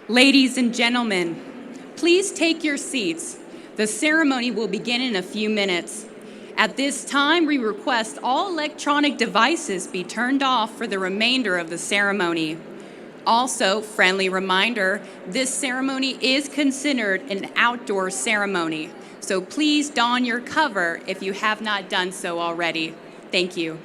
Ladies and gentlemen, please take your seats. The ceremony will begin in a few minutes. At this time, we request all electronic devices be turned off for the remainder of the ceremony. Also, friendly reminder, this ceremony is considered an outdoor ceremony, so please don your cover if you have not done so already. Thank you.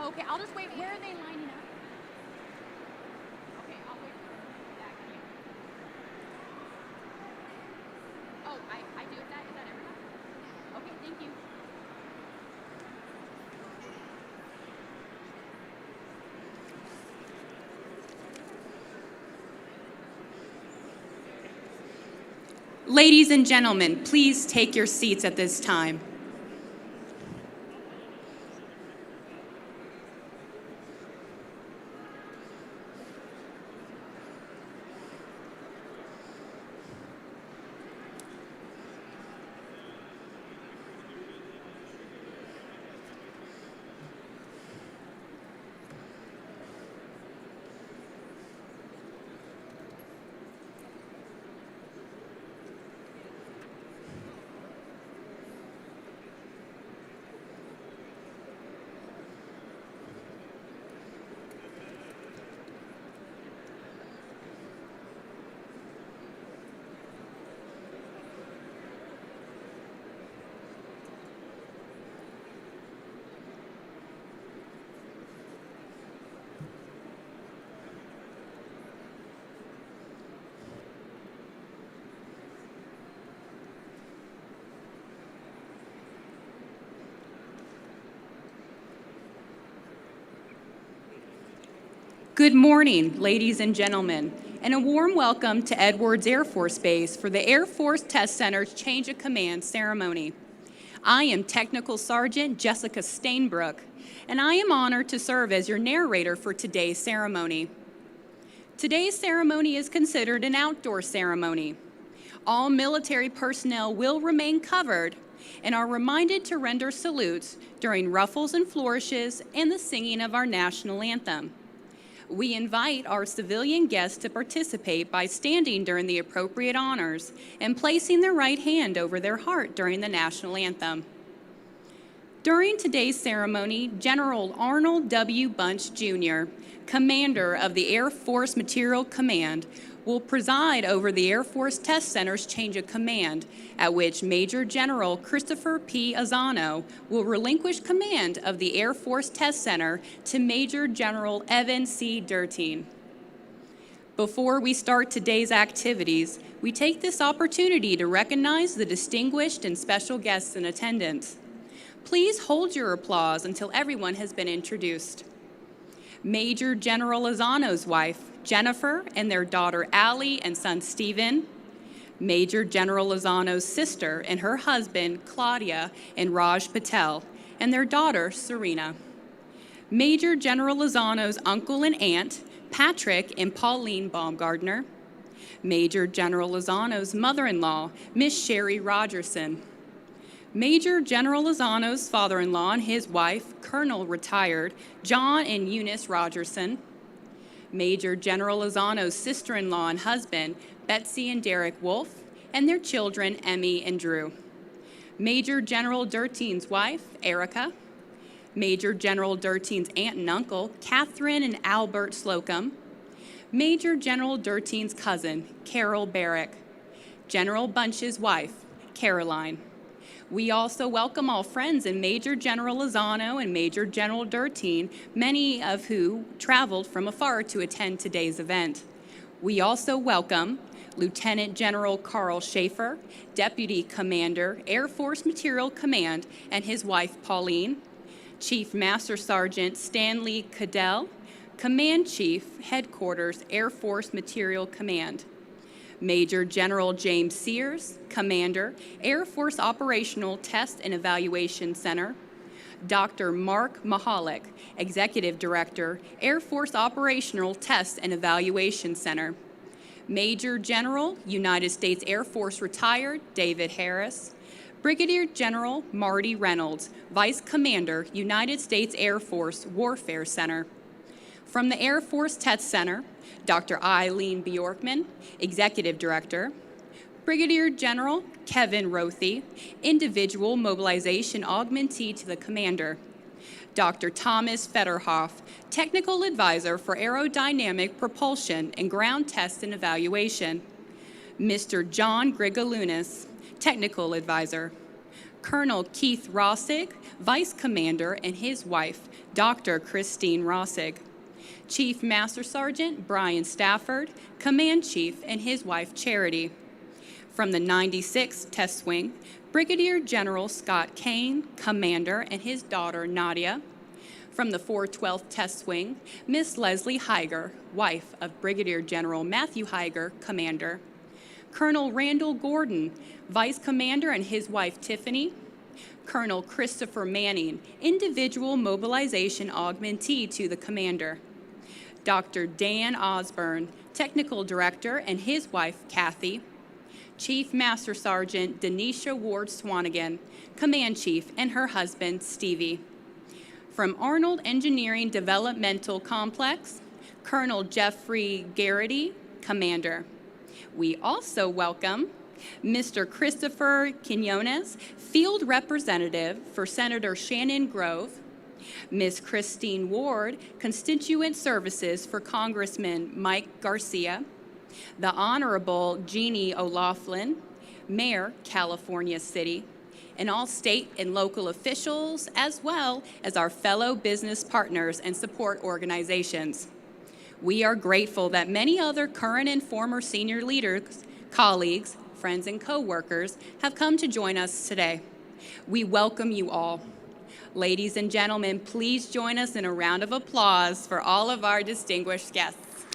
Okay, I'll just wait. Where are they lining up? Okay, I'll wait for that cue. Oh, I do that? Is that everyone? Okay, thank you. Ladies and gentlemen, please take your seats at this time. Good morning, ladies and gentlemen, and a warm welcome to Edwards Air Force Base for the Air Force Test Center's Change of Command ceremony. I am Technical Sergeant Jessica Stainbrook, and I am honored to serve as your narrator for today's ceremony. Today's ceremony is considered an outdoor ceremony. All military personnel will remain covered and are reminded to render salutes during ruffles and flourishes and the singing of our national anthem. We invite our civilian guests to participate by standing during the appropriate honors and placing their right hand over their heart during the national anthem. During today's ceremony, General Arnold W. Bunch, Jr., Commander of the Air Force Materiel Command, will preside over the Air Force Test Center's change of command, at which Major General Christopher P. Azzano will relinquish command of the Air Force Test Center to Major General Evan C. Dertien. Before we start today's activities, we take this opportunity to recognize the distinguished and special guests in attendance. Please hold your applause until everyone has been introduced. Major General Azzano's wife, Jennifer, and their daughter Allie and son Stephen. Major General Azzano's sister and her husband, Claudia and Raj Patel, and their daughter, Serena. Major General Azzano's uncle and aunt, Patrick and Pauline Baumgardner. Major General Azzano's mother-in-law, Miss Sherry Rogerson. Major General Azzano's father-in-law and his wife, Colonel retired John and Eunice Rogerson. Major General Azzano's sister-in-law and husband, Betsy and Derek Wolf, and their children, Emmy and Drew. Major General Dertien's wife, Erica. Major General Dertien's aunt and uncle, Catherine and Albert Slocum. Major General Dertien's cousin, Carol Barrick. General Bunch's wife, Caroline. We also welcome all friends in Major General Azzano and Major General Dertien, many of who traveled from afar to attend today's event. We also welcome Lieutenant General Carl Schaefer, Deputy Commander, Air Force Materiel Command, and his wife Pauline, Chief Master Sergeant Stanley Cadell, Command Chief, Headquarters, Air Force Materiel Command. Major General James Sears, Commander, Air Force Operational Test and Evaluation Center. Dr. Mark Mahalik, Executive Director, Air Force Operational Test and Evaluation Center. Major General, United States Air Force Retired, David Harris. Brigadier General Marty Reynolds, Vice Commander, United States Air Force Warfare Center. From the Air Force Test Center, Dr. Eileen Bjorkman, Executive Director. Brigadier General Kevin Rothy, Individual Mobilization Augmentee to the Commander. Dr. Thomas Federhoff, Technical Advisor for Aerodynamic Propulsion and Ground Test and Evaluation. Mr. John Grigalunas, Technical Advisor. Colonel Keith Rossig, Vice Commander, and his wife, Dr. Christine Rossig. Chief Master Sergeant Brian Stafford, Command Chief, and his wife Charity. From the 96th Test Wing, Brigadier General Scott Kane, Commander, and his daughter Nadia. From the 412th Test Wing, Miss Leslie Heiger, wife of Brigadier General Matthew Heiger, Commander. Colonel Randall Gordon, Vice Commander, and his wife Tiffany. Colonel Christopher Manning, Individual Mobilization Augmentee to the Commander. Dr. Dan Osborne, Technical Director, and his wife, Kathy. Chief Master Sergeant Denisha Ward Swanigan, Command Chief, and her husband, Stevie. From Arnold Engineering Developmental Complex, Colonel Jeffrey Garrity, Commander. We also welcome Mr. Christopher Quinones, Field Representative for Senator Shannon Grove. Ms. Christine Ward, Constituent Services for Congressman Mike Garcia. The Honorable Jeannie O'Laughlin, Mayor, California City, and all state and local officials, as well as our fellow business partners and support organizations. We are grateful that many other current and former senior leaders, colleagues, friends, and co-workers have come to join us today. We welcome you all. Ladies and gentlemen, please join us in a round of applause for all of our distinguished guests.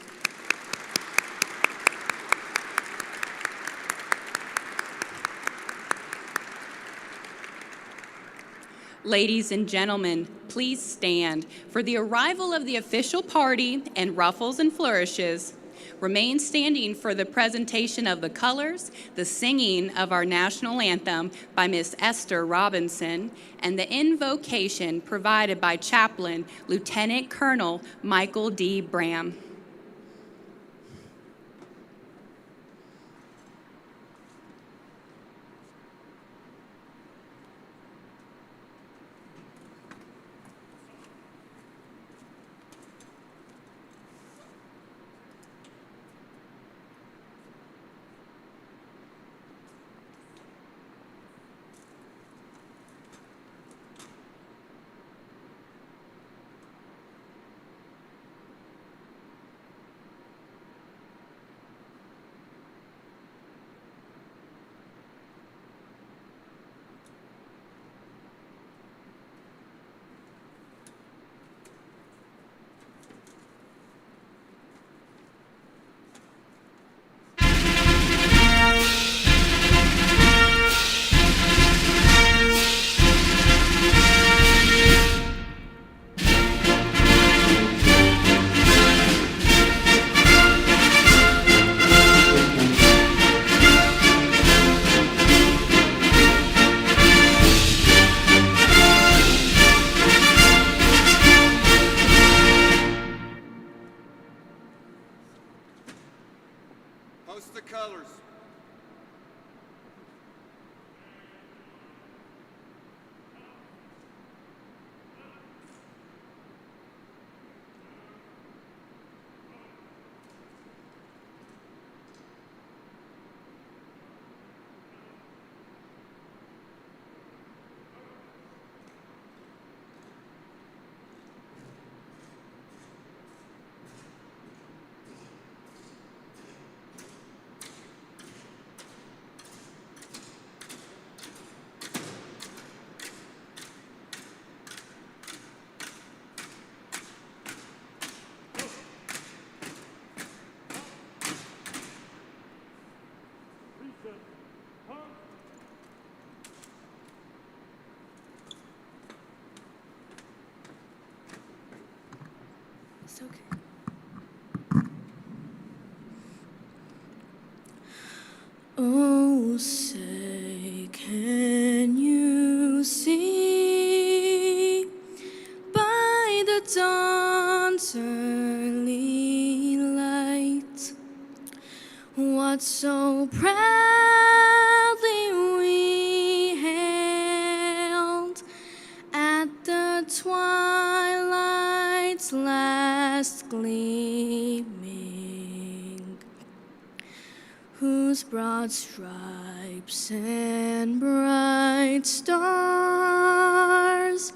Ladies and gentlemen, please stand for the arrival of the official party and ruffles and flourishes. Remain standing for the presentation of the colors, the singing of our national anthem by Miss Esther Robinson, and the invocation provided by Chaplain Lieutenant Colonel Michael D. Bram. Host the colors. It's okay. Oh, say, can you see by the dawn's early light what so proudly we hailed at the twilight's last gleaming, whose broad stripes and bright stars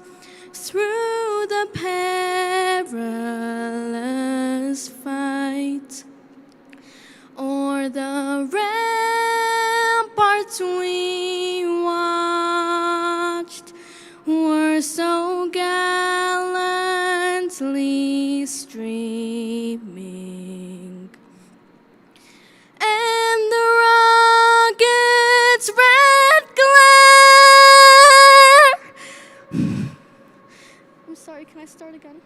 through the perilous fight o'er the ramparts we watched were so gallantly streaming, and the rocket's red glare. I'm sorry, can I start again?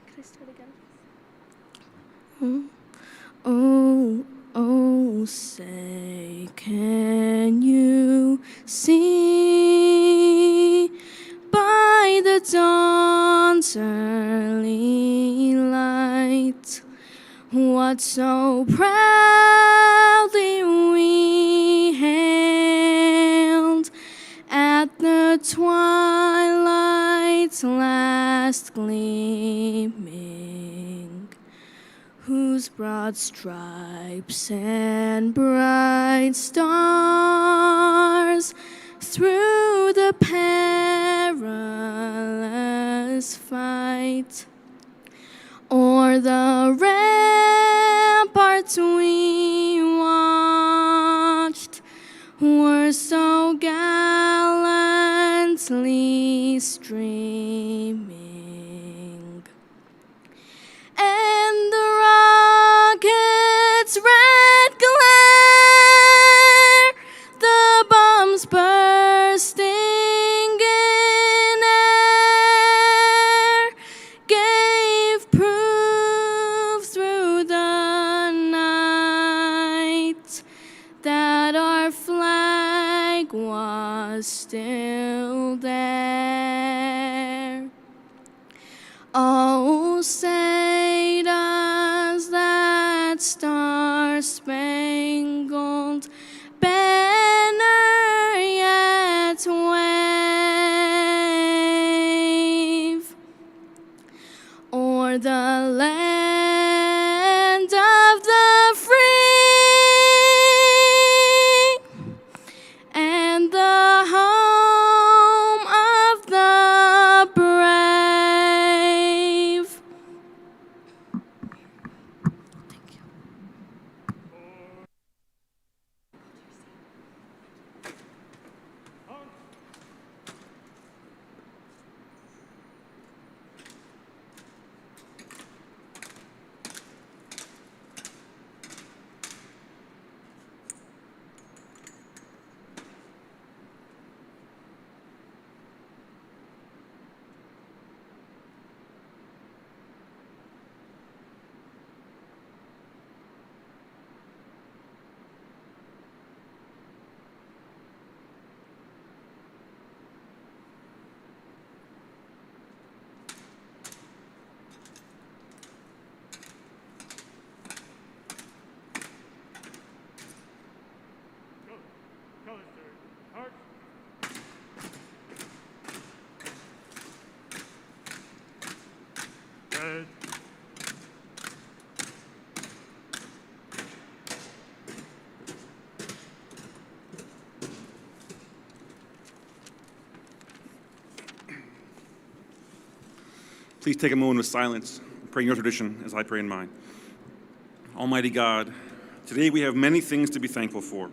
Can I start again? Oh, oh, say, can you see by the dawn's early light what so proudly we hailed at the twilight's last gleaming, whose broad stripes and bright stars through the perilous fight o'er the ramparts we watched were so streaming, and the rocket's red glare, the bombs bursting in air, gave proof through the night that our flag was still there. Oh, say does that star-spangled banner yet wave o'er the land of the free and the home of the brave? Thank you. Please take a moment of silence, pray in your tradition as I pray in mine. Almighty God, today we have many things to be thankful for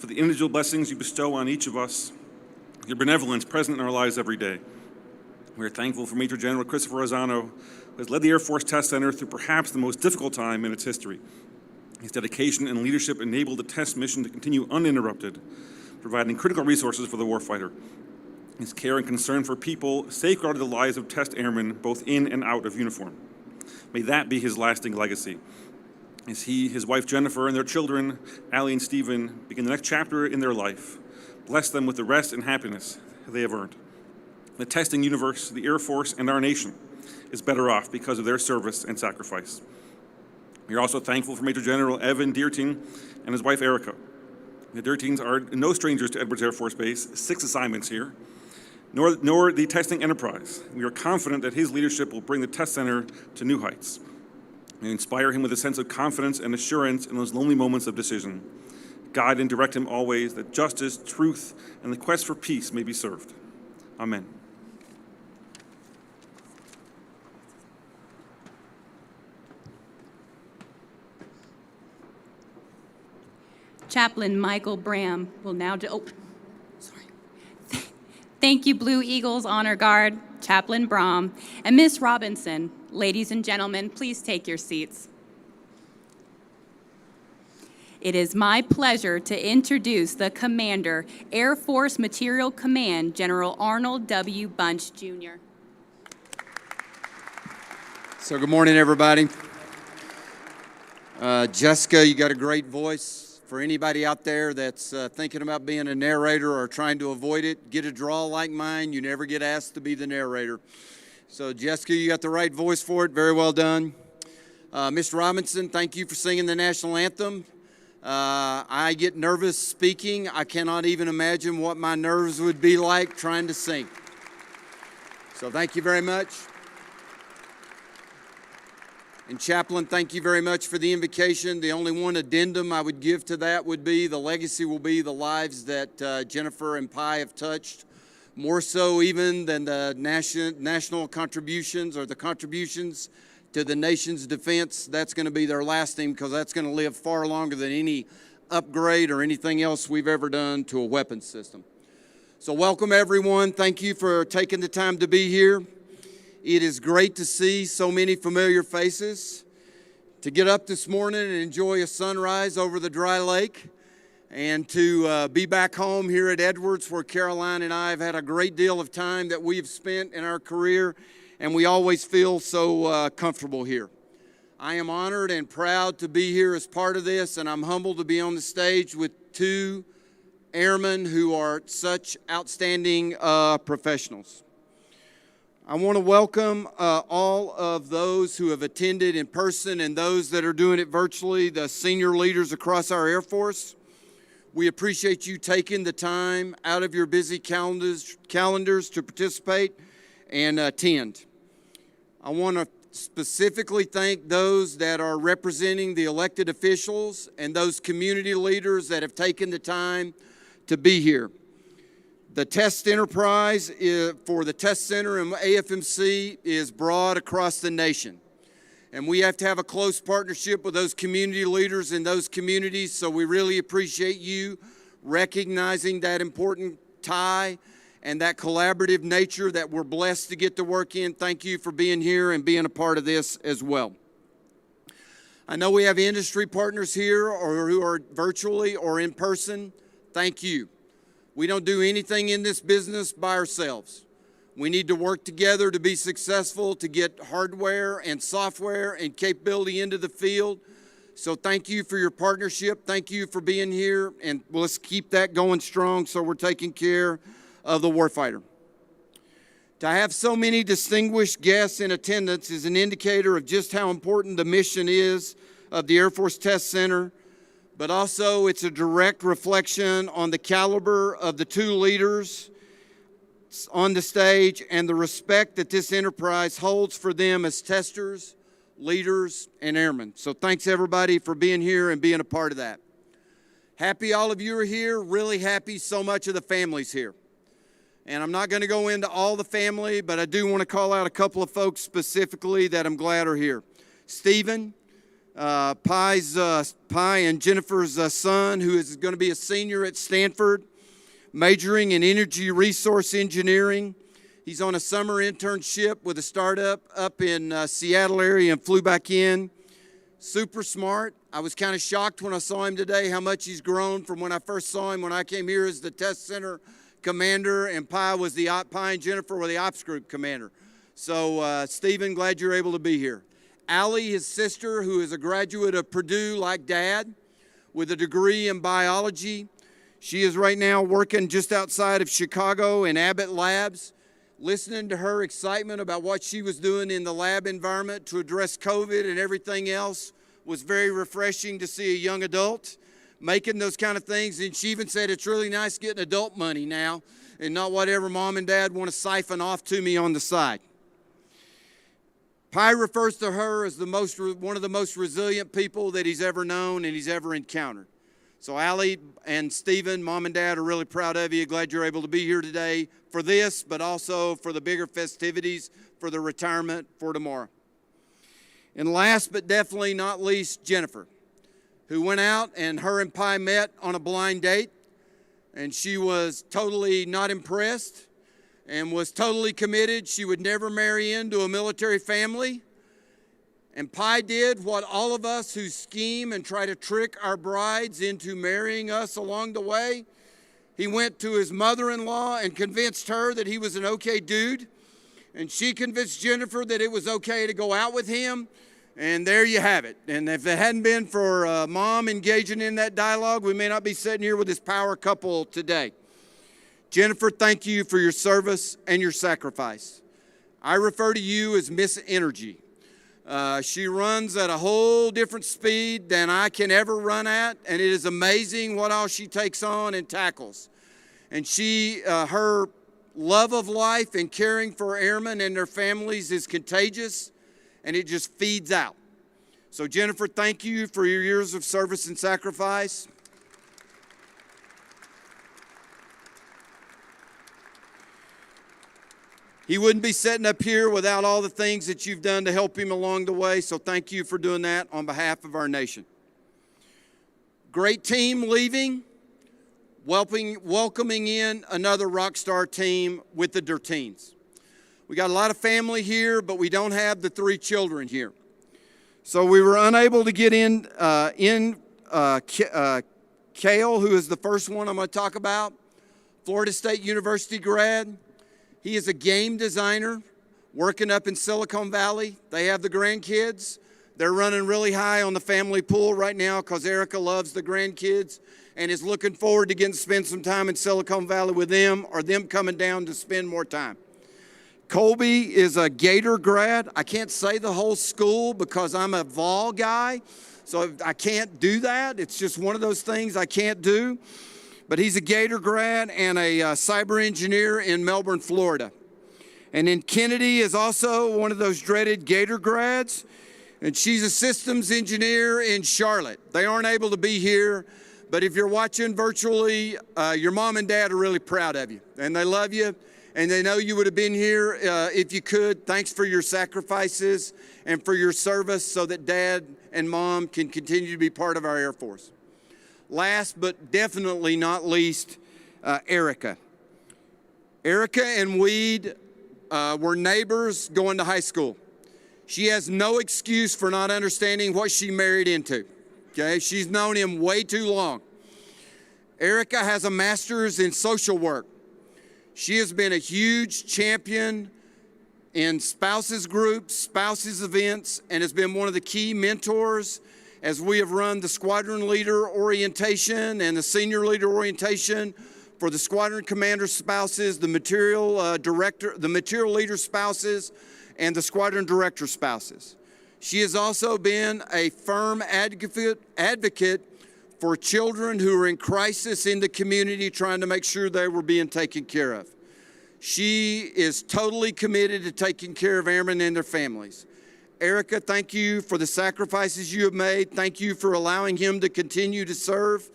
the individual blessings you bestow on each of us, your benevolence present in our lives every day. We are thankful for Major General Christopher Razzano, who has led the Air Force Test Center through perhaps the most difficult time in its history. His dedication and leadership enabled the test mission to continue uninterrupted, providing critical resources for the warfighter. His care and concern for people safeguarded the lives of test airmen both in and out of uniform. May that be his lasting legacy. As he, his wife Jennifer, and their children, Allie and Stephen, begin the next chapter in their life, bless them with the rest and happiness they have earned. The testing universe, the Air Force, and our nation is better off because of their service and sacrifice. We are also thankful for Major General Evan Dertien and his wife Erica. The Dertiens are no strangers to Edwards Air Force Base, 6 assignments here, nor the testing enterprise. We are confident that his leadership will bring the test center to new heights and inspire him with a sense of confidence and assurance in those lonely moments of decision. Guide and direct him always that justice, truth, and the quest for peace may be served. Amen. Chaplain Michael Bram will now Thank you, Blue Eagles Honor Guard, Chaplain Bram, and Miss Robinson. Ladies and gentlemen, please take your seats. It is my pleasure to introduce the Commander, Air Force Material Command, General Arnold W. Bunch, Jr. So good morning, everybody. Jessica, you got a great voice. For anybody out there that's thinking about being a narrator or trying to avoid it, get a draw like mine. You never get asked to be the narrator. So Jessica, you got the right voice for it. Very well done. Mr. Robinson, thank you for singing the national anthem. I get nervous speaking. I cannot even imagine what my nerves would be like trying to sing. So thank you very much. And Chaplain, thank you very much for the invocation. The only one addendum I would give to that would be the legacy will be the lives that Jennifer and Pi have touched, more so even than the national contributions or the contributions to the nation's defense. That's going to be their lasting, because that's going to live far longer than any upgrade or anything else we've ever done to a weapons system. So welcome everyone. Thank you for taking the time to be here. It is great to see so many familiar faces, to get up this morning and enjoy a sunrise over the dry lake, and to be back home here at Edwards, where Caroline and I have had a great deal of time that we've spent in our career, and we always feel so comfortable here. I am honored and proud to be here as part of this, and I'm humbled to be on the stage with two airmen who are such outstanding professionals. I want to welcome all of those who have attended in person and those that are doing it virtually, the senior leaders across our Air Force. We appreciate you taking the time out of your busy calendars to participate and attend. I want to specifically thank those that are representing the elected officials and those community leaders that have taken the time to be here. The test enterprise for the test center and AFMC is broad across the nation. And we have to have a close partnership with those community leaders in those communities, so we really appreciate you recognizing that important tie and that collaborative nature that we're blessed to get to work in. Thank you for being here and being a part of this as well. I know we have industry partners here or who are virtually or in person. Thank you. We don't do anything in this business by ourselves. We need to work together to be successful, to get hardware and software and capability into the field. So thank you for your partnership. Thank you for being here, and let's keep that going strong so we're taking care of the warfighter. To have so many distinguished guests in attendance is an indicator of just how important the mission is of the Air Force Test Center, but also it's a direct reflection on the caliber of the two leaders on the stage and the respect that this enterprise holds for them as testers, leaders, and airmen. So thanks everybody for being here and being a part of that. Happy all of you are here, really happy so much of the family's here. And I'm not going to go into all the family, but I do want to call out a couple of folks specifically that I'm glad are here. Stephen, Pi and Jennifer's son, who is going to be a senior at Stanford, majoring in energy resource engineering. He's on a summer internship with a startup up in Seattle area and flew back in. Super smart. I was kind of shocked when I saw him today how much he's grown from when I first saw him when I came here as the test center commander, and Pi and Jennifer were the ops group commander. So Stephen, glad you're able to be here. Allie, his sister, who is a graduate of Purdue like Dad with a degree in biology. She is right now working just outside of Chicago in Abbott Labs. Listening to her excitement about what she was doing in the lab environment to address COVID and everything else was very refreshing to see a young adult making those kind of things. And she even said it's really nice getting adult money now and not whatever mom and dad want to siphon off to me on the side. Pi refers to her as one of the most resilient people that he's ever known and he's ever encountered. So Allie and Stephen, mom and dad are really proud of you. Glad you're able to be here today for this, but also for the bigger festivities for the retirement for tomorrow. And last but definitely not least, Jennifer, who went out and her and Pi met on a blind date, and she was totally not impressed and was totally committed. She would never marry into a military family. And Pi did what all of us who scheme and try to trick our brides into marrying us along the way. He went to his mother-in-law and convinced her that he was an okay dude. And she convinced Jennifer that it was okay to go out with him. And there you have it. And if it hadn't been for Mom engaging in that dialogue, we may not be sitting here with this power couple today. Jennifer, thank you for your service and your sacrifice. I refer to you as Miss Energy. She runs at a whole different speed than I can ever run at, and it is amazing what all she takes on and tackles. And her love of life and caring for airmen and their families is contagious, and it just feeds out. So Jennifer, thank you for your years of service and sacrifice. He wouldn't be sitting up here without all the things that you've done to help him along the way, so thank you for doing that on behalf of our nation. Great team leaving, welcoming in another rock star team with the Dertiens. We got a lot of family here, but we don't have the 3 children here. So we were unable to get in Cale, who is the first one I'm going to talk about, Florida State University grad. He is a game designer working up in Silicon Valley. They have the grandkids. They're running really high on the family pool right now because Erica loves the grandkids and is looking forward to getting to spend some time in Silicon Valley with them or them coming down to spend more time. Colby is a Gator grad. I can't say the whole school because I'm a Vol guy, so I can't do that. It's just one of those things I can't do. But he's a Gator grad and a cyber engineer in Melbourne, Florida. And then Kennedy is also one of those dreaded Gator grads, and she's a systems engineer in Charlotte. They aren't able to be here, but if you're watching virtually, your mom and dad are really proud of you, and they love you, and they know you would have been here if you could. Thanks for your sacrifices and for your service so that dad and mom can continue to be part of our Air Force. Last but definitely not least, Erica. Erica and Weed were neighbors going to high school. She has no excuse for not understanding what she married into. Okay, she's known him way too long. Erica has a master's in social work. She has been a huge champion in spouses groups, spouses events, and has been one of the key mentors as we have run the squadron leader orientation and the senior leader orientation for the squadron commander spouses, the material leader spouses, and the squadron director spouses. She has also been a firm advocate for children who are in crisis in the community, trying to make sure they were being taken care of. She is totally committed to taking care of airmen and their families. Erica, thank you for the sacrifices you have made. Thank you for allowing him to continue to serve.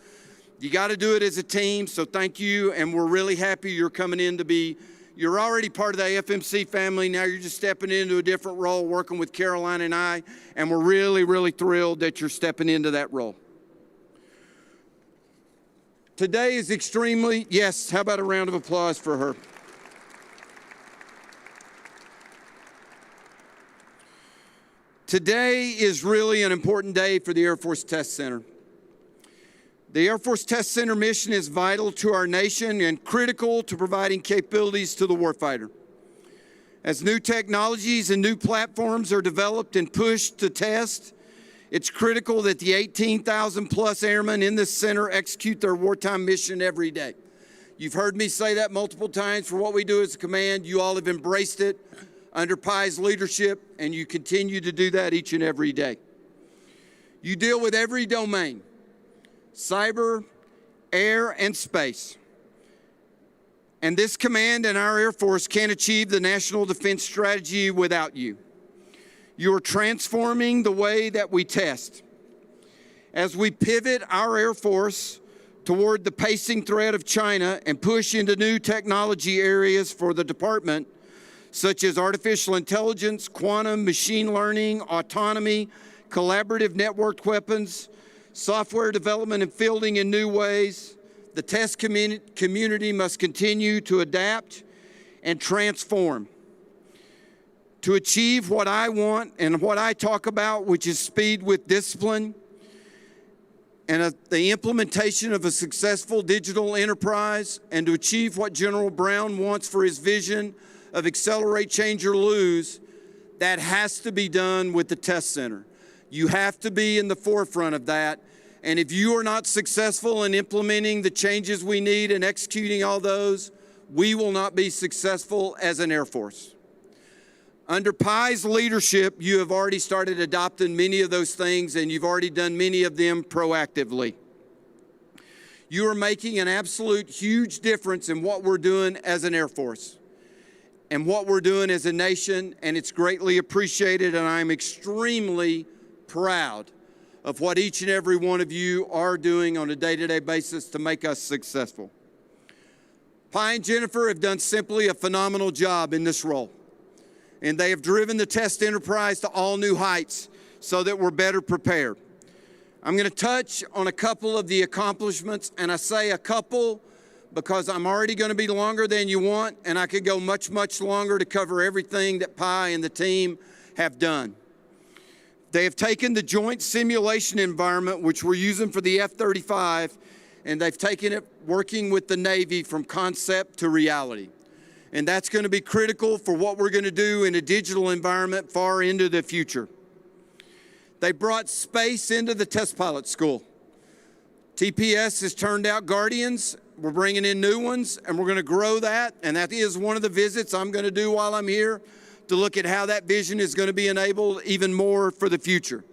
You got to do it as a team, so thank you, and we're really happy you're coming in to be, you're already part of the AFMC family, now you're just stepping into a different role, working with Caroline and I, and we're really, really thrilled that you're stepping into that role. Today is extremely, yes, how about a round of applause for her? Today is really an important day for the Air Force Test Center. The Air Force Test Center mission is vital to our nation and critical to providing capabilities to the warfighter. As new technologies and new platforms are developed and pushed to test, it's critical that the 18,000 plus airmen in this center execute their wartime mission every day. You've heard me say that multiple times for what we do as a command. You all have embraced it under Pi's leadership, and you continue to do that each and every day. You deal with every domain, cyber, air, and space. And this command and our Air Force can't achieve the national defense strategy without you. You are transforming the way that we test. As we pivot our Air Force toward the pacing threat of China and push into new technology areas for the department, such as artificial intelligence, quantum, machine learning, autonomy, collaborative networked weapons, software development and fielding in new ways, the test community must continue to adapt and transform. To achieve what I want and what I talk about, which is speed with discipline, and the implementation of a successful digital enterprise, and to achieve what General Brown wants for his vision of accelerate, change, or lose, that has to be done with the test center. You have to be in the forefront of that. And if you are not successful in implementing the changes we need and executing all those, we will not be successful as an Air Force. Under Pi's leadership, you have already started adopting many of those things, and you've already done many of them proactively. You are making an absolute huge difference in what we're doing as an Air Force and what we're doing as a nation, and it's greatly appreciated, and I'm extremely proud of what each and every one of you are doing on a day-to-day basis to make us successful. Pi and Jennifer have done simply a phenomenal job in this role, and they have driven the test enterprise to all new heights so that we're better prepared. I'm going to touch on a couple of the accomplishments, and I say a couple because I'm already going to be longer than you want, and I could go much, much longer to cover everything that Pi and the team have done. They have taken the joint simulation environment, which we're using for the F-35, and they've taken it working with the Navy from concept to reality. And that's going to be critical for what we're going to do in a digital environment far into the future. They brought space into the test pilot school. TPS has turned out Guardians. We're bringing in new ones, and we're going to grow that. And that is one of the visits I'm going to do while I'm here to look at how that vision is going to be enabled even more for the future.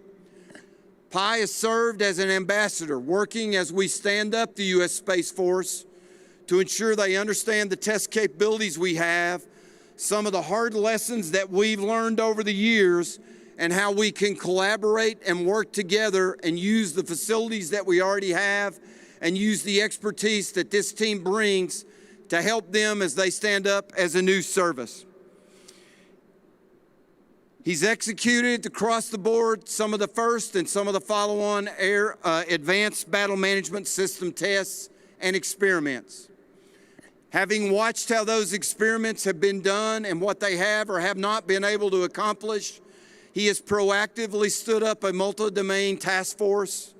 Pi has served as an ambassador, working as we stand up the U.S. Space Force to ensure they understand the test capabilities we have, some of the hard lessons that we've learned over the years, and how we can collaborate and work together and use the facilities that we already have and use the expertise that this team brings to help them as they stand up as a new service. He's executed across the board some of the first and some of the follow-on air advanced battle management system tests and experiments. Having watched how those experiments have been done and what they have or have not been able to accomplish, he has proactively stood up a multi-domain test force,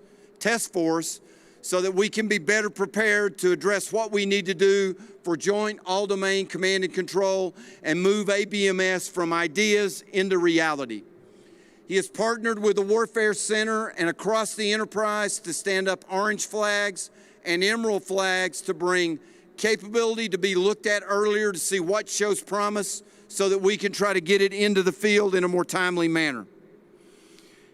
so that we can be better prepared to address what we need to do for joint all-domain command and control and move ABMS from ideas into reality. He has partnered with the Warfare Center and across the enterprise to stand up orange flags and emerald flags to bring capability to be looked at earlier to see what shows promise so that we can try to get it into the field in a more timely manner.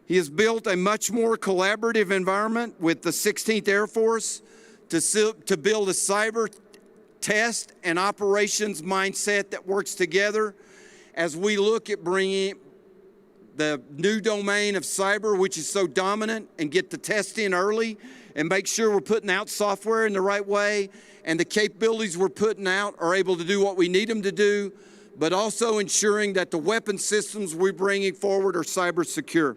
He has built a much more collaborative environment with the 16th Air Force to build a cyber test and operations mindset that works together as we look at bringing the new domain of cyber, which is so dominant, and get the test in early and make sure we're putting out software in the right way and the capabilities we're putting out are able to do what we need them to do, but also ensuring that the weapon systems we're bringing forward are cyber secure.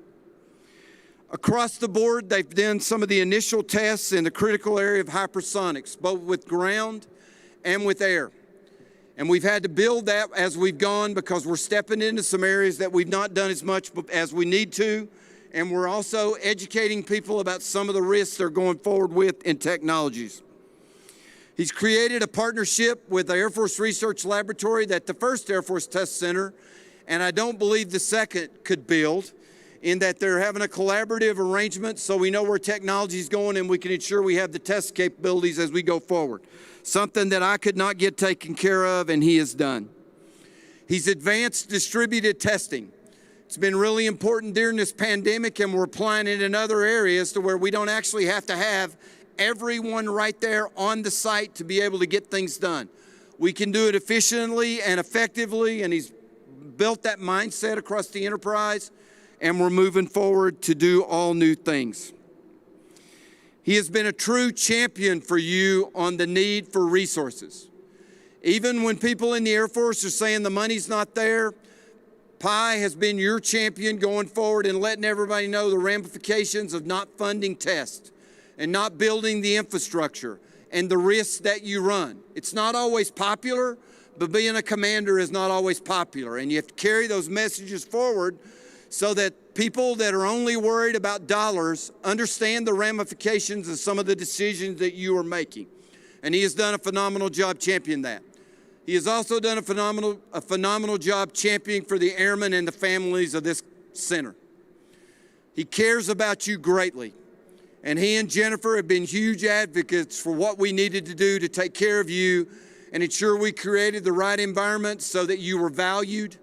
Across the board, they've done some of the initial tests in the critical area of hypersonics, both with ground and with air. And we've had to build that as we've gone because we're stepping into some areas that we've not done as much as we need to. And we're also educating people about some of the risks they're going forward with in technologies. He's created a partnership with the Air Force Research Laboratory that the first Air Force Test Center, and I don't believe the second, could build, in that they're having a collaborative arrangement so we know where technology is going and we can ensure we have the test capabilities as we go forward. Something that I could not get taken care of, and he has done. He's advanced distributed testing. It's been really important during this pandemic, and we're applying it in other areas to where we don't actually have to have everyone right there on the site to be able to get things done. We can do it efficiently and effectively, and he's built that mindset across the enterprise, and we're moving forward to do all new things. He has been a true champion for you on the need for resources. Even when people in the Air Force are saying the money's not there, Pi has been your champion going forward and letting everybody know the ramifications of not funding tests and not building the infrastructure and the risks that you run. It's not always popular, but being a commander is not always popular, and you have to carry those messages forward so that people that are only worried about dollars understand the ramifications of some of the decisions that you are making. And he has done a phenomenal job championing that. He has also done a phenomenal job championing for the airmen and the families of this center. He cares about you greatly. And he and Jennifer have been huge advocates for what we needed to do to take care of you and ensure we created the right environment so that you were valued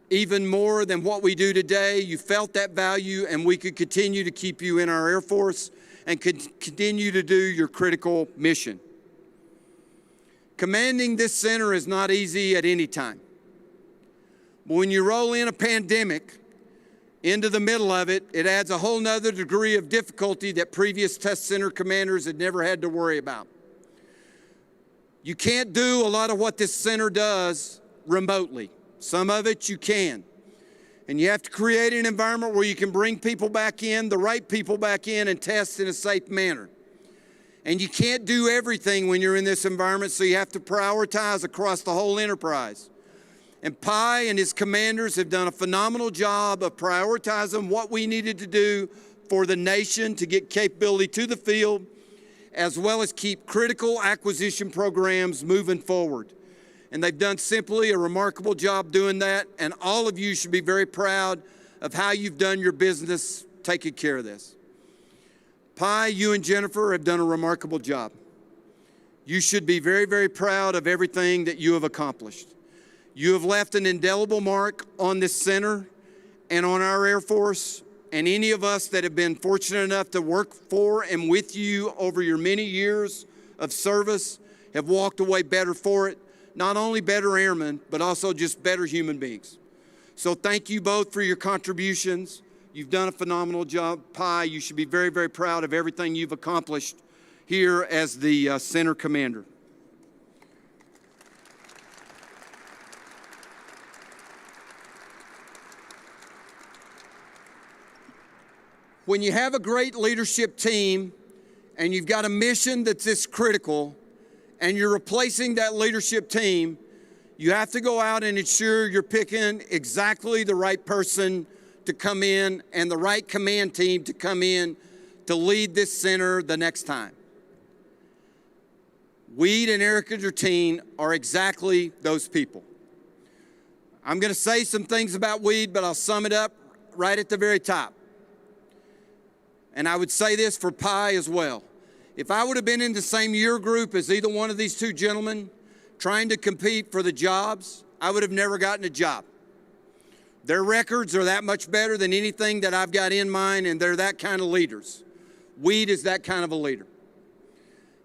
even more than what we do today. You felt that value, and we could continue to keep you in our Air Force and continue to do your critical mission. Commanding this center is not easy at any time. But when you roll in a pandemic into the middle of it, it adds a whole nother degree of difficulty that previous test center commanders had never had to worry about. You can't do a lot of what this center does remotely. Some of it you can. And you have to create an environment where you can bring people back in, the right people back in, and test in a safe manner. And you can't do everything when you're in this environment, so you have to prioritize across the whole enterprise. And Pi and his commanders have done a phenomenal job of prioritizing what we needed to do for the nation to get capability to the field, as well as keep critical acquisition programs moving forward. And they've done simply a remarkable job doing that, and all of you should be very proud of how you've done your business taking care of this. Pi, you and Jennifer have done a remarkable job. You should be very, very proud of everything that you have accomplished. You have left an indelible mark on this center and on our Air Force, and any of us that have been fortunate enough to work for and with you over your many years of service have walked away better for it. Not only better airmen, but also just better human beings. So thank you both for your contributions. You've done a phenomenal job. Pi, you should be very, very proud of everything you've accomplished here as the center commander. When you have a great leadership team and you've got a mission that's this critical and you're replacing that leadership team, you have to go out and ensure you're picking exactly the right person to come in and the right command team to come in to lead this center the next time. Weed and Erica Dertien are exactly those people. I'm going to say some things about Weed, but I'll sum it up right at the very top. And I would say this for Pi as well. If I would have been in the same year group as either one of these two gentlemen trying to compete for the jobs, I would have never gotten a job. Their records are that much better than anything that I've got in mine, and they're that kind of leaders. Weed is that kind of a leader.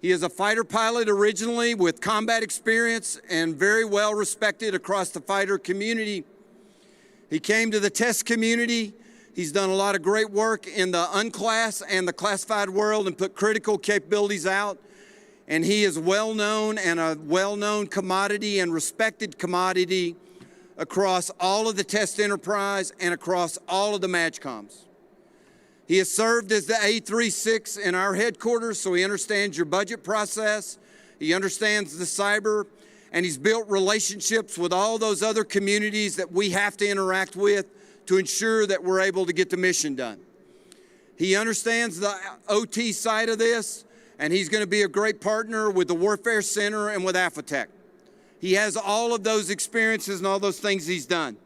He is a fighter pilot originally with combat experience and very well respected across the fighter community. He came to the test community. He's done a lot of great work in the unclass and the classified world and put critical capabilities out. And he is well known and a well-known commodity and respected commodity across all of the test enterprise and across all of the MAJCOMs. He has served as the A36 in our headquarters, so he understands your budget process. He understands the cyber, and he's built relationships with all those other communities that we have to interact with to ensure that we're able to get the mission done. He understands the OT side of this, and he's going to be a great partner with the Warfare Center and with AFATEC. He has all of those experiences and all those things he's done.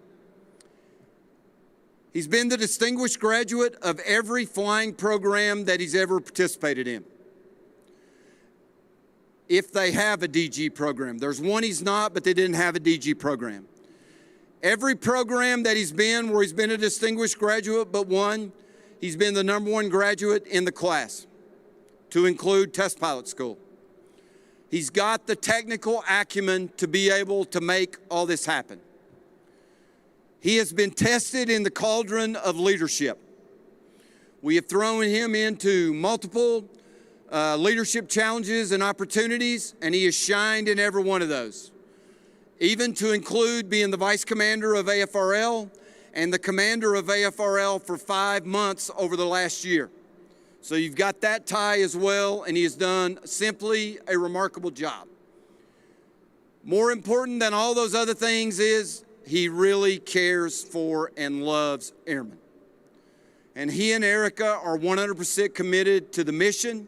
He's been the distinguished graduate of every flying program that he's ever participated in. If they have a DG program. There's one he's not, but they didn't have a DG program. Every program that he's been where he's been a distinguished graduate but one, he's been the #1 graduate in the class, to include test pilot school. He's got the technical acumen to be able to make all this happen. He has been tested in the cauldron of leadership. We have thrown him into multiple leadership challenges and opportunities, and he has shined in every one of those, even to include being the vice commander of AFRL and the commander of AFRL for 5 months over the last year. So you've got that tie as well, and he has done simply a remarkable job. More important than all those other things is he really cares for and loves airmen. And he and Erica are 100% committed to the mission,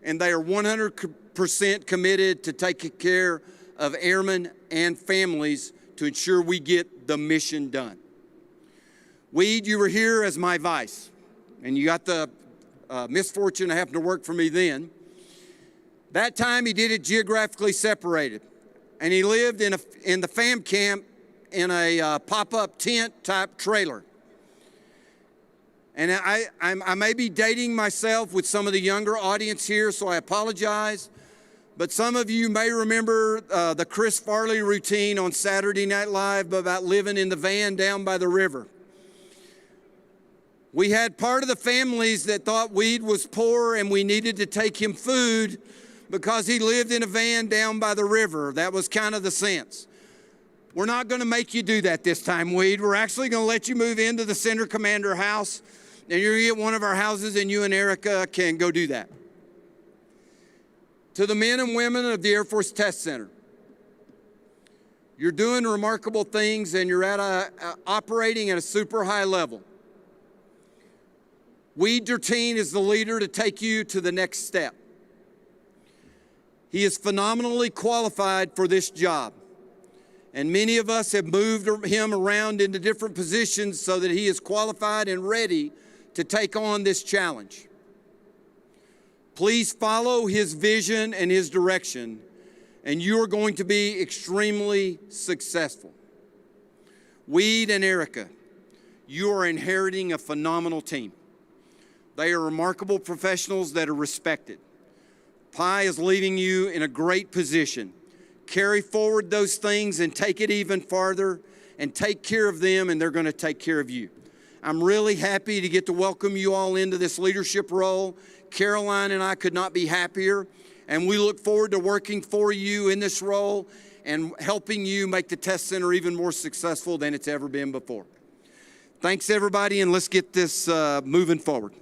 and they are 100% committed to taking care of airmen and families to ensure we get the mission done. Weed, you were here as my vice, and you got the misfortune of having to work for me then. That time he did it geographically separated, and he lived in the FAM camp in a pop-up tent type trailer. And I may be dating myself with some of the younger audience here, so I apologize. But some of you may remember the Chris Farley routine on Saturday Night Live about living in the van down by the river. We had part of the families that thought Weed was poor and we needed to take him food because he lived in a van down by the river. That was kind of the sense. We're not going to make you do that this time, Weed. We're actually going to let you move into the Center Commander house, and you're going to get one of our houses, and you and Erica can go do that. To the men and women of the Air Force Test Center, you're doing remarkable things, and you're operating at a super high level. Weed Dertien is the leader to take you to the next step. He is phenomenally qualified for this job. And many of us have moved him around into different positions so that he is qualified and ready to take on this challenge. Please follow his vision and his direction, and you are going to be extremely successful. Weed and Erica, you are inheriting a phenomenal team. They are remarkable professionals that are respected. Pi is leaving you in a great position. Carry forward those things and take it even farther and take care of them, and they're going to take care of you. I'm really happy to get to welcome you all into this leadership role. Caroline and I could not be happier, and we look forward to working for you in this role and helping you make the test center even more successful than it's ever been before. Thanks, everybody, and let's get this moving forward.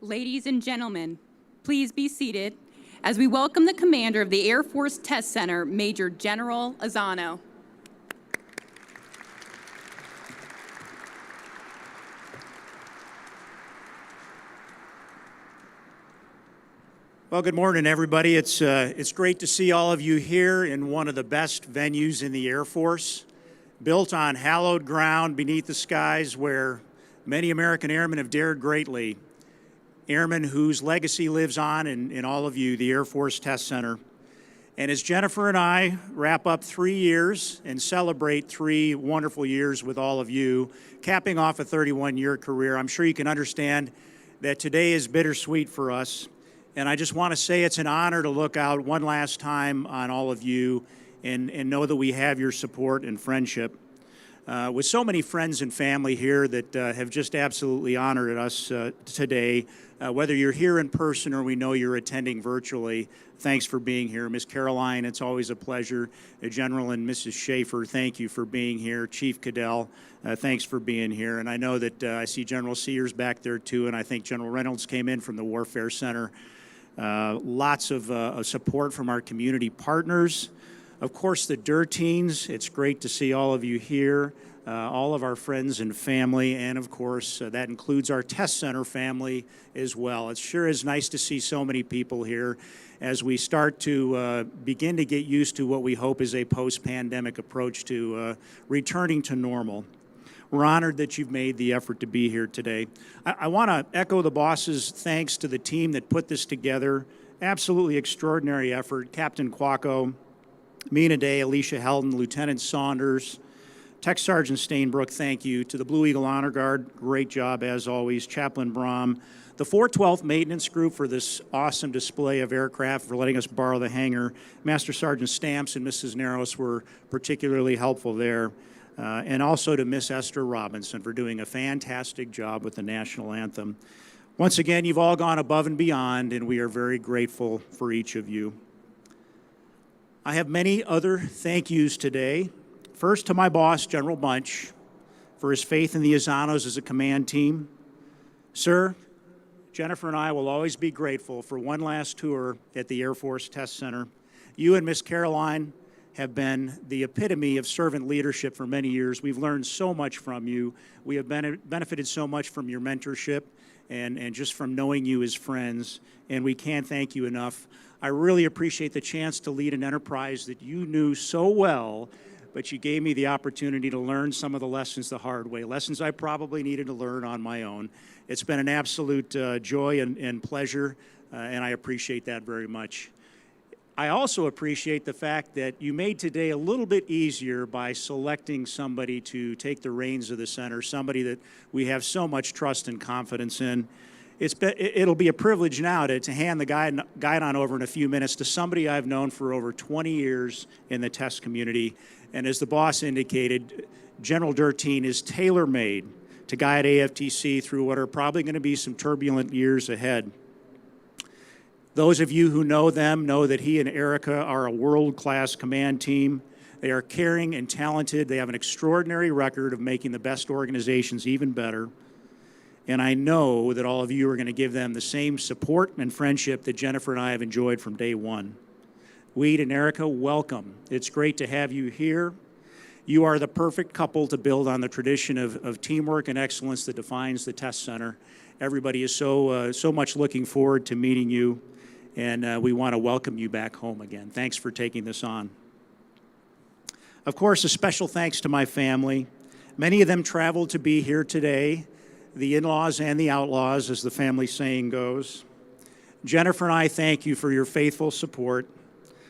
Ladies and gentlemen, please be seated as we welcome the commander of the Air Force Test Center, Major General Azano. Well, good morning, everybody. It's great to see all of you here in one of the best venues in the Air Force, built on hallowed ground beneath the skies where many American airmen have dared greatly. Airmen whose legacy lives on in all of you, the Air Force Test Center. And as Jennifer and I wrap up 3 years and celebrate 3 wonderful years with all of you, capping off a 31-year career, I'm sure you can understand that today is bittersweet for us. And I just want to say it's an honor to look out one last time on all of you and know that we have your support and friendship. With so many friends and family here that have just absolutely honored us today, whether you're here in person or we know you're attending virtually, thanks for being here. Ms. Caroline, it's always a pleasure. General and Mrs. Schaefer, thank you for being here. Chief Cadell, thanks for being here. And I know that I see General Sears back there too, and I think General Reynolds came in from the Warfare Center. Lots of support from our community partners. Of course, the Dertiens, it's great to see all of you here, all of our friends and family, and of course, that includes our test center family as well. It sure is nice to see so many people here as we start to begin to get used to what we hope is a post-pandemic approach to returning to normal. We're honored that you've made the effort to be here today. I want to echo the boss's thanks to the team that put this together. Absolutely extraordinary effort. Captain Quacco, Mina Day, Alicia Heldon, Lieutenant Saunders, Tech Sergeant Stainbrook, thank you. To the Blue Eagle Honor Guard, great job as always. Chaplain Brom, the 412th Maintenance Group for this awesome display of aircraft, for letting us borrow the hangar. Master Sergeant Stamps and Mrs. Narrows were particularly helpful there. And also to Miss Esther Robinson for doing a fantastic job with the national anthem. Once again, you've all gone above and beyond, and we are very grateful for each of you. I have many other thank yous today. First to my boss, General Bunch, for his faith in the Azanos as a command team. Sir, Jennifer and I will always be grateful for one last tour at the Air Force Test Center. You and Miss Caroline have been the epitome of servant leadership for many years. We've learned so much from you. We have benefited so much from your mentorship and just from knowing you as friends, and we can't thank you enough. I really appreciate the chance to lead an enterprise that you knew so well, but you gave me the opportunity to learn some of the lessons the hard way, lessons I probably needed to learn on my own. It's been an absolute joy and pleasure, and I appreciate that very much. I also appreciate the fact that you made today a little bit easier by selecting somebody to take the reins of the center, somebody that we have so much trust and confidence in. It'll be a privilege now to hand the guide on over in a few minutes to somebody I've known for over 20 years in the test community. And as the boss indicated, General Dertien is tailor-made to guide AFTC through what are probably going to be some turbulent years ahead. Those of you who know them know that he and Erica are a world-class command team. They are caring and talented. They have an extraordinary record of making the best organizations even better. And I know that all of you are going to give them the same support and friendship that Jennifer and I have enjoyed from day one. Weed and Erica, welcome. It's great to have you here. You are the perfect couple to build on the tradition of teamwork and excellence that defines the Test Center. Everybody is so much looking forward to meeting you, and we want to welcome you back home again. Thanks for taking this on. Of course, a special thanks to my family. Many of them traveled to be here today, the in-laws and the outlaws, as the family saying goes. Jennifer and I thank you for your faithful support,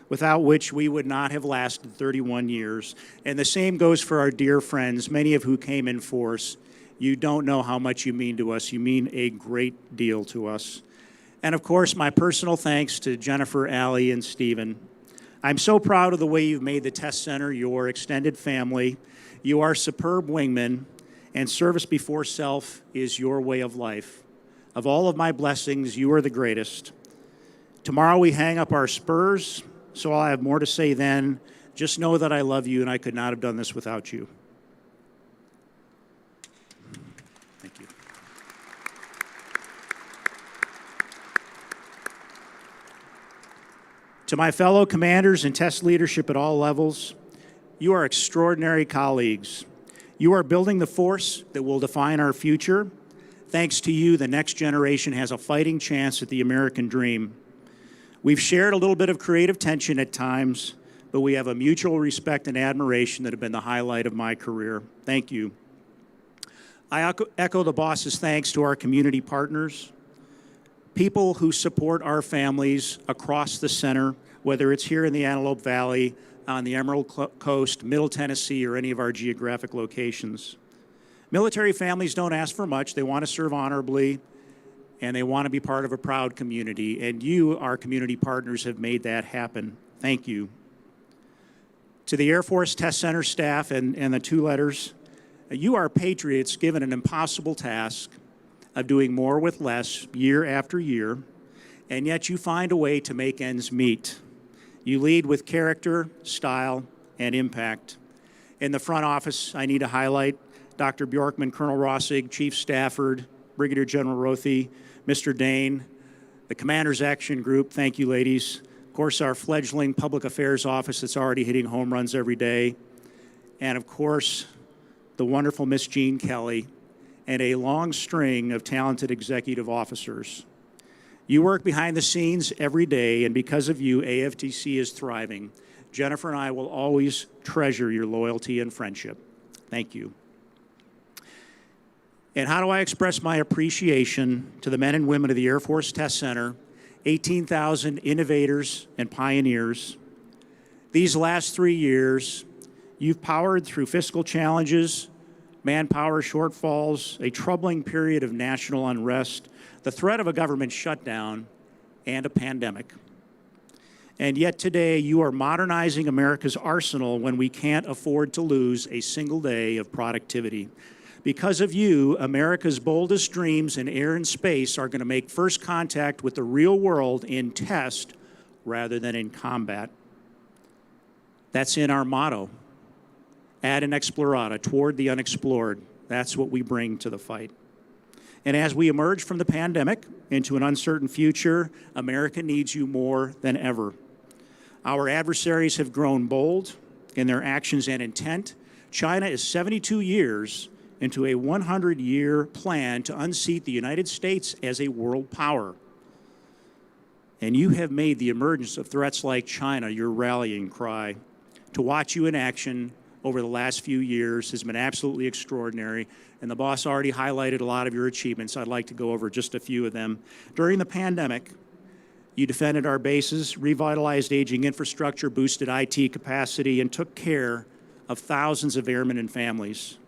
without which we would not have lasted 31 years. And the same goes for our dear friends, many of who came in force. You don't know how much you mean to us. You mean a great deal to us. And of course, my personal thanks to Jennifer, Allie, and Stephen. I'm so proud of the way you've made the Test Center your extended family. You are superb wingmen, and service before self is your way of life. Of all of my blessings, you are the greatest. Tomorrow we hang up our spurs, so I'll have more to say then. Just know that I love you, and I could not have done this without you. Thank you. To my fellow commanders and test leadership at all levels, you are extraordinary colleagues. You are building the force that will define our future. Thanks to you, the next generation has a fighting chance at the American dream. We've shared a little bit of creative tension at times, but we have a mutual respect and admiration that have been the highlight of my career. Thank you. I echo the boss's thanks to our community partners, people who support our families across the center, whether it's here in the Antelope Valley, on the Emerald Coast, Middle Tennessee, or any of our geographic locations. Military families don't ask for much. They want to serve honorably, and they want to be part of a proud community. And you, our community partners, have made that happen. Thank you. To the Air Force Test Center staff and the two letters, you are patriots given an impossible task of doing more with less year after year, and yet you find a way to make ends meet. You lead with character, style, and impact. In the front office, I need to highlight Dr. Bjorkman, Colonel Rossig, Chief Stafford, Brigadier General Rothy, Mr. Dane, the Commander's Action Group, thank you, ladies. Of course, our fledgling public affairs office that's already hitting home runs every day. And of course, the wonderful Miss Jean Kelly, and a long string of talented executive officers. You work behind the scenes every day, and because of you, AFTC is thriving. Jennifer and I will always treasure your loyalty and friendship. Thank you. And how do I express my appreciation to the men and women of the Air Force Test Center, 18,000 innovators and pioneers? These last 3 years, you've powered through fiscal challenges, manpower shortfalls, a troubling period of national unrest, the threat of a government shutdown, and a pandemic. And yet today, you are modernizing America's arsenal when we can't afford to lose a single day of productivity. Because of you, America's boldest dreams in air and space are going to make first contact with the real world in test rather than in combat. That's in our motto. Ad Inexplorata, toward the unexplored. That's what we bring to the fight. And as we emerge from the pandemic into an uncertain future, America needs you more than ever. Our adversaries have grown bold in their actions and intent. China is 72 years into a 100-year plan to unseat the United States as a world power. And you have made the emergence of threats like China your rallying cry. To watch you in action over the last few years has been absolutely extraordinary, and the boss already highlighted a lot of your achievements. I'd like to go over just a few of them. During the pandemic, you defended our bases, revitalized aging infrastructure, boosted IT capacity, and took care of thousands of airmen and families.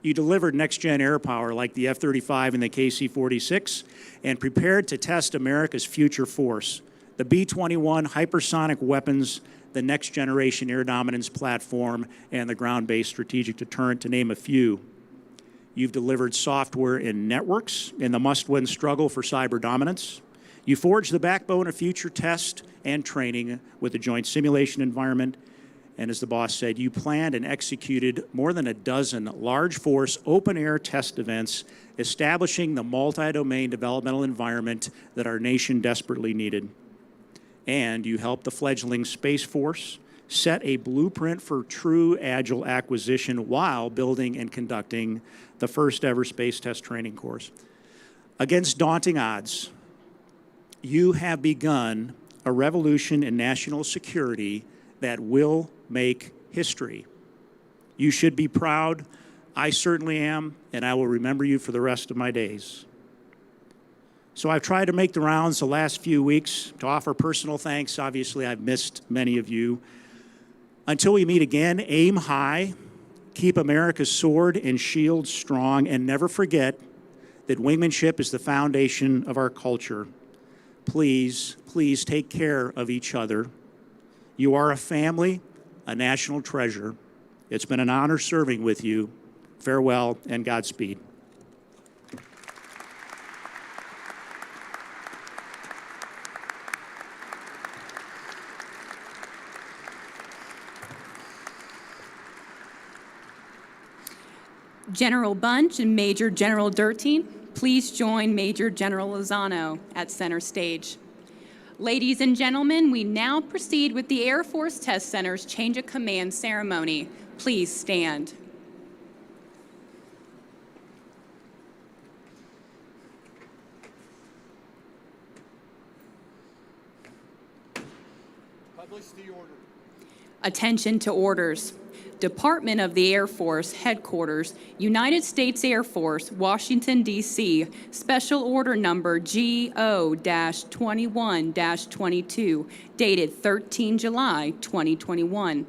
You delivered next-gen air power like the F-35 and the KC-46 and prepared to test America's future force, the B-21 hypersonic weapons, the next-generation air dominance platform, and the ground-based strategic deterrent, to name a few. You've delivered software and networks in the must-win struggle for cyber dominance. You forged the backbone of future test and training with the joint simulation environment. And as the boss said, you planned and executed more than a dozen large force open-air test events, establishing the multi-domain developmental environment that our nation desperately needed. And you helped the fledgling Space Force set a blueprint for true agile acquisition while building and conducting the first ever space test training course. Against daunting odds, you have begun a revolution in national security that will make history. You should be proud. I certainly am, and I will remember you for the rest of my days. So I've tried to make the rounds the last few weeks to offer personal thanks. Obviously, I've missed many of you. Until we meet again, aim high, keep America's sword and shield strong, and never forget that wingmanship is the foundation of our culture. Please, please take care of each other. You are a family, a national treasure. It's been an honor serving with you. Farewell and Godspeed. General Bunch and Major General Dertien, please join Major General Lozano at center stage. Ladies and gentlemen, we now proceed with the Air Force Test Center's Change of Command ceremony. Please stand. Publish the order. Attention to orders. Department of the Air Force, Headquarters, United States Air Force, Washington, D.C., Special Order Number GO-21-22, dated 13 July 2021.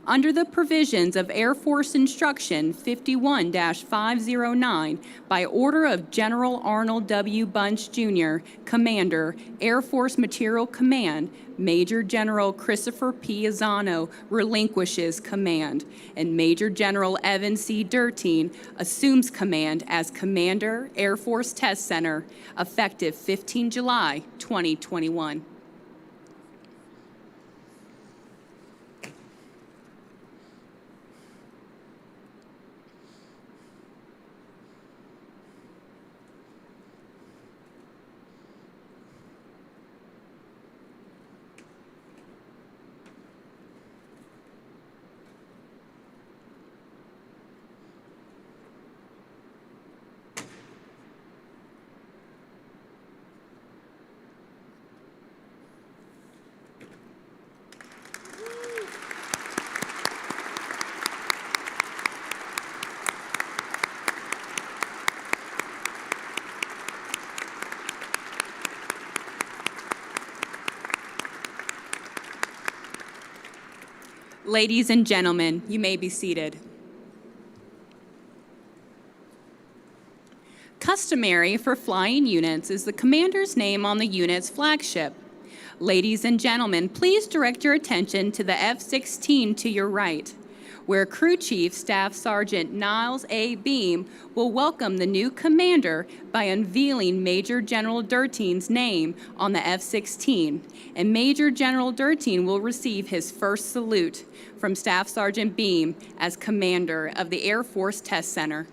Under the provisions of Air Force Instruction 51-509, by order of General Arnold W. Bunch, Jr., Commander, Air Force Materiel Command, Major General Christopher P. Lozano relinquishes command, and Major General Evan C. Dertien assumes command as Commander, Air Force Test Center, effective 15 July 2021. Ladies and gentlemen, you may be seated. Customary for flying units is the commander's name on the unit's flagship. Ladies and gentlemen, please direct your attention to the F-16 to your right, where Crew Chief Staff Sergeant Niles A. Beam will welcome the new commander by unveiling Major General Dertien's name on the F-16, and Major General Dertien will receive his first salute from Staff Sergeant Beam as commander of the Air Force Test Center.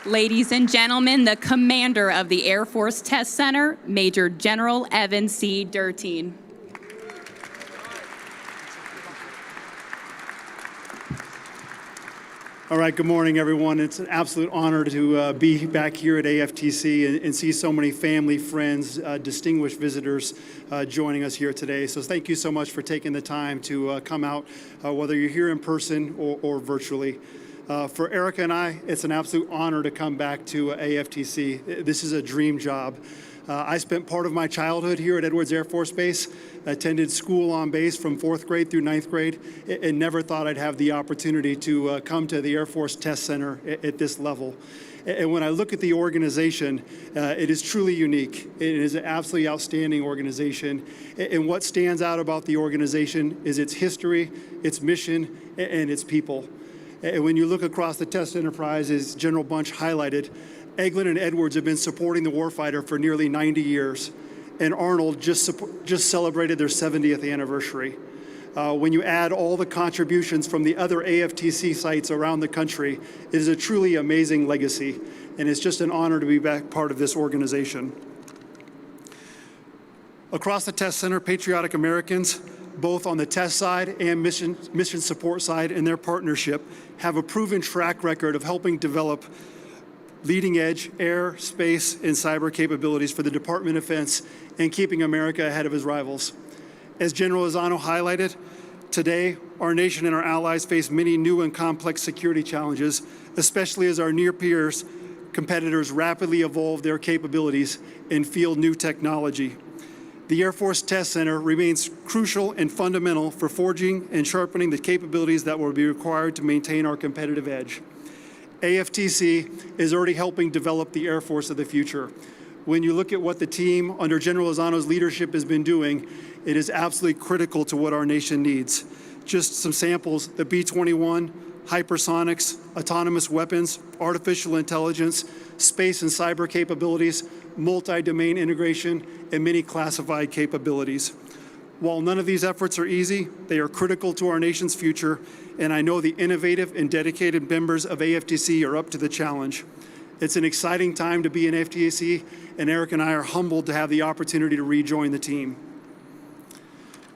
Ladies and gentlemen, the commander of the Air Force Test Center, Major General Evan C. Dertien. All right, good morning, everyone. It's an absolute honor to be back here at AFTC and see so many family, friends, distinguished visitors joining us here today. So thank you so much for taking the time to come out, whether you're here in person or virtually. For Erica and I, it's an absolute honor to come back to AFTC. This is a dream job. I spent part of my childhood here at Edwards Air Force Base, attended school on base from 4th grade through 9th grade, and never thought I'd have the opportunity to come to the Air Force Test Center at this level. And when I look at the organization, it is truly unique. It is an absolutely outstanding organization. And what stands out about the organization is its history, its mission, and its people. And when you look across the test enterprise, as General Bunch highlighted, Eglin and Edwards have been supporting the warfighter for nearly 90 years, and Arnold just celebrated their 70th anniversary. When you add all the contributions from the other AFTC sites around the country, it is a truly amazing legacy, and it's just an honor to be back part of this organization. Across the Test Center, patriotic Americans, both on the test side and mission support side in their partnership, have a proven track record of helping develop leading-edge air, space, and cyber capabilities for the Department of Defense and keeping America ahead of his rivals. As General Lozano highlighted, today our nation and our allies face many new and complex security challenges, especially as our near peers, competitors rapidly evolve their capabilities and field new technology. The Air Force Test Center remains crucial and fundamental for forging and sharpening the capabilities that will be required to maintain our competitive edge. AFTC is already helping develop the Air Force of the future. When you look at what the team under General Lozano's leadership has been doing, it is absolutely critical to what our nation needs. Just some samples: the B-21, hypersonics, autonomous weapons, artificial intelligence, space and cyber capabilities, multi-domain integration, and many classified capabilities. While none of these efforts are easy, they are critical to our nation's future, and I know the innovative and dedicated members of AFTC are up to the challenge. It's an exciting time to be in AFTC, and Eric and I are humbled to have the opportunity to rejoin the team.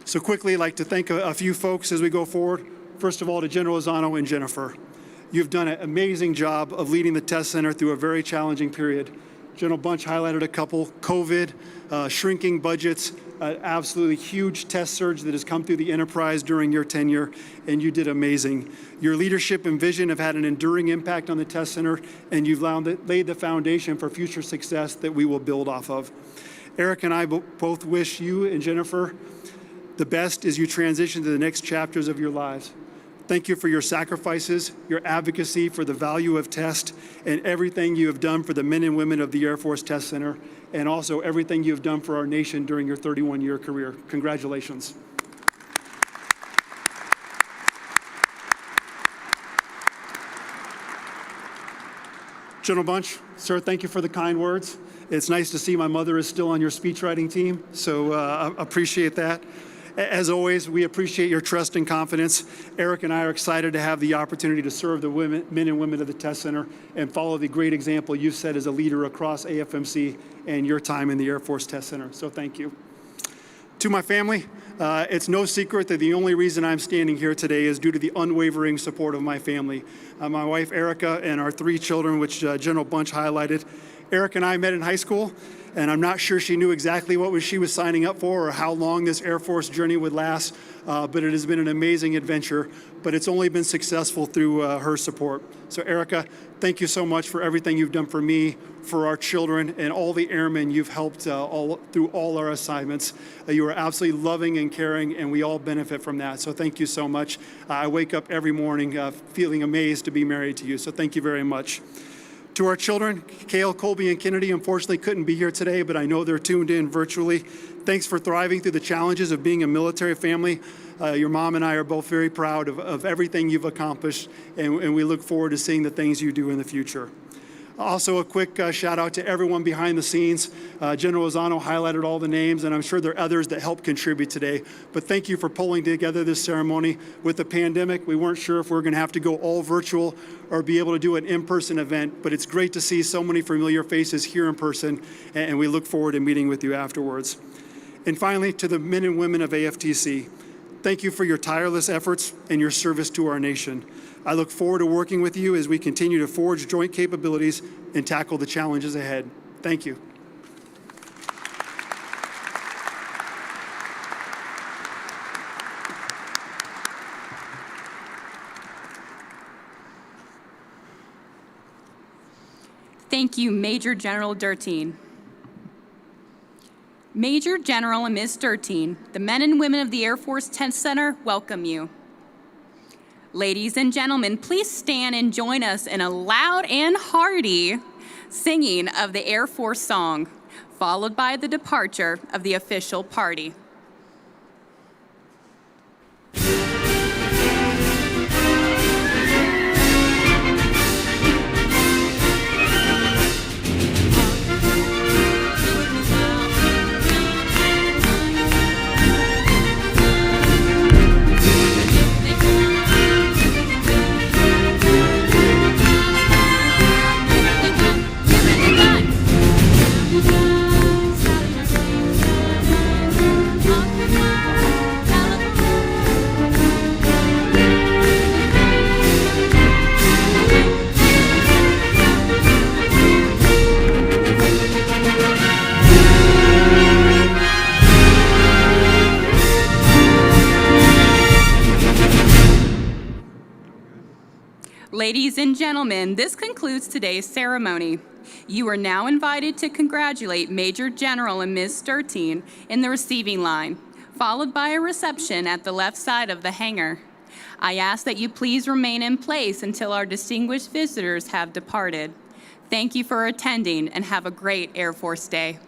So quickly, I'd like to thank a few folks as we go forward. First of all, to General Lozano and Jennifer. You've done an amazing job of leading the Test Center through a very challenging period. General Bunch highlighted a couple: COVID, shrinking budgets, absolutely huge test surge that has come through the enterprise during your tenure, and you did amazing. Your leadership and vision have had an enduring impact on the Test Center, and you've laid the foundation for future success that we will build off of. Eric and I both wish you and Jennifer the best as you transition to the next chapters of your lives. Thank you for your sacrifices, your advocacy for the value of test, and everything you have done for the men and women of the Air Force Test Center, and also everything you have done for our nation during your 31-year career. Congratulations. General Bunch, sir, thank you for the kind words. It's nice to see my mother is still on your speechwriting team, so I appreciate that. As always, we appreciate your trust and confidence. Eric and I are excited to have the opportunity to serve the men and women of the Test Center and follow the great example you've set as a leader across AFMC and your time in the Air Force Test Center. So thank you. To my family, it's no secret that the only reason I'm standing here today is due to the unwavering support of my family. My wife, Erica, and our 3 children, which General Bunch highlighted. Eric and I met in high school, and I'm not sure she knew exactly what she was signing up for or how long this Air Force journey would last, but it has been an amazing adventure, but it's only been successful through her support. So Erica, thank you so much for everything you've done for me, for our children, and all the airmen you've helped through all our assignments. You are absolutely loving and caring, and we all benefit from that, so thank you so much. I wake up every morning feeling amazed to be married to you, so thank you very much. To our children, Cale, Colby, and Kennedy unfortunately couldn't be here today, but I know they're tuned in virtually. Thanks for thriving through the challenges of being a military family. Your mom and I are both very proud of everything you've accomplished, and we look forward to seeing the things you do in the future. Also, a quick shout out to everyone behind the scenes. General Lozano highlighted all the names, and I'm sure there are others that helped contribute today. But thank you for pulling together this ceremony. With the pandemic, we weren't sure if we were going to have to go all virtual or be able to do an in-person event, but it's great to see so many familiar faces here in person, and we look forward to meeting with you afterwards. And finally, to the men and women of AFTC, thank you for your tireless efforts and your service to our nation. I look forward to working with you as we continue to forge joint capabilities and tackle the challenges ahead. Thank you. Thank you, Major General Dertien. Major General and Ms. Dertien, the men and women of the Air Force Tent Center welcome you. Ladies and gentlemen, please stand and join us in a loud and hearty singing of the Air Force song, followed by the departure of the official party. Ladies and gentlemen, this concludes today's ceremony. You are now invited to congratulate Major General and Ms. Dertien in the receiving line, followed by a reception at the left side of the hangar. I ask that you please remain in place until our distinguished visitors have departed. Thank you for attending and have a great Air Force Day.